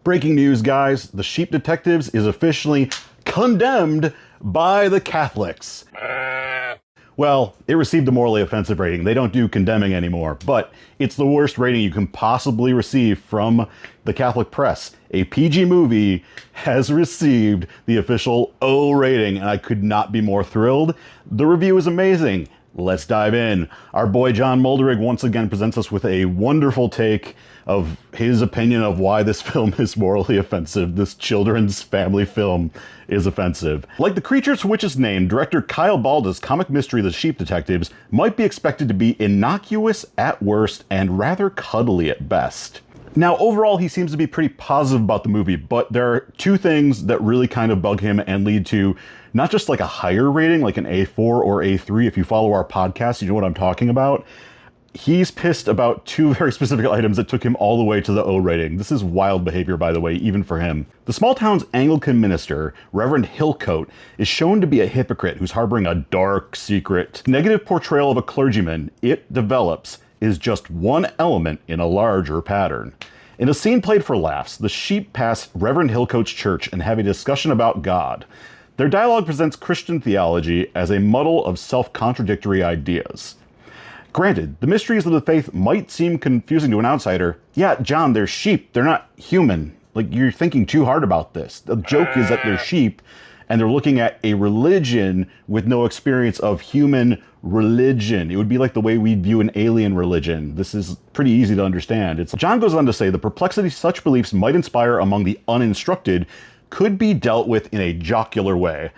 Breaking news, guys. The Sheep Detectives is officially condemned by the Catholics. Well, it received a morally offensive rating. They don't do condemning anymore, but it's the worst rating you can possibly receive from the Catholic press. A PG movie has received the official O rating, and I could not be more thrilled. The review is amazing. Let's dive in. Our boy John Molderig once again presents us with a wonderful take of his opinion of why this film is morally offensive. This children's family film is offensive. Like the creatures for which it's named, director Kyle Balda's comic mystery The Sheep Detectives might be expected to be innocuous at worst and rather cuddly at best. Now, overall, he seems to be pretty positive about the movie, but there are two things that really kind of bug him and lead to not just like a higher rating, like an A4 or A3. If you follow our podcast, you know what I'm talking about. He's pissed about two very specific items that took him all the way to the O rating. This is wild behavior, by the way, even for him. The small town's Anglican minister, Reverend Hillcoat, is shown to be a hypocrite who's harboring a dark secret. Negative portrayal of a clergyman, it develops, is just one element in a larger pattern. In a scene played for laughs, the sheep pass Reverend Hillcoat's church and have a discussion about God. Their dialogue presents Christian theology as a muddle of self-contradictory ideas. Granted, the mysteries of the faith might seem confusing to an outsider. Yeah, John, they're sheep. They're not human. Like, you're thinking too hard about this. The joke is that they're sheep, and they're looking at a religion with no experience of human religion. It would be like the way we view an alien religion. This is pretty easy to understand. John goes on to say the perplexity such beliefs might inspire among the uninstructed could be dealt with in a jocular way,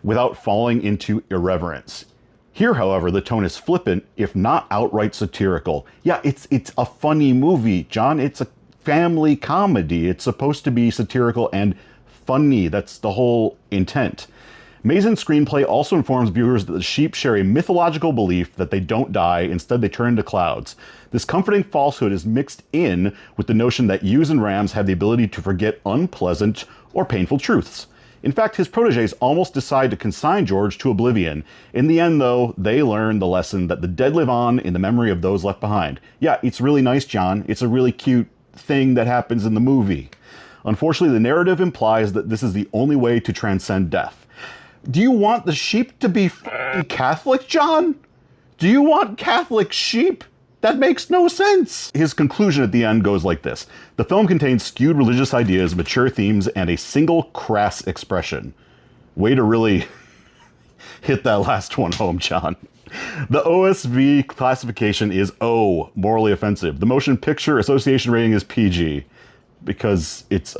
without falling into irreverence. Here, however, the tone is flippant, if not outright satirical. Yeah, it's a funny movie, John. It's a family comedy. It's supposed to be satirical and funny. That's the whole intent. Mason's screenplay also informs viewers that the sheep share a mythological belief that they don't die, instead they turn into clouds. This comforting falsehood is mixed in with the notion that ewes and rams have the ability to forget unpleasant or painful truths. In fact, his protégés almost decide to consign George to oblivion. In the end, though, they learn the lesson that the dead live on in the memory of those left behind. Yeah, it's really nice, John. It's a really cute thing that happens in the movie. Unfortunately, the narrative implies that this is the only way to transcend death. Do you want the sheep to be Catholic, John? Do you want Catholic sheep? That makes no sense. His conclusion at the end goes like this. The film contains skewed religious ideas, mature themes, and a single crass expression. Way to really hit that last one home, John. The OSV classification is O, morally offensive. The Motion Picture Association rating is PG, because it's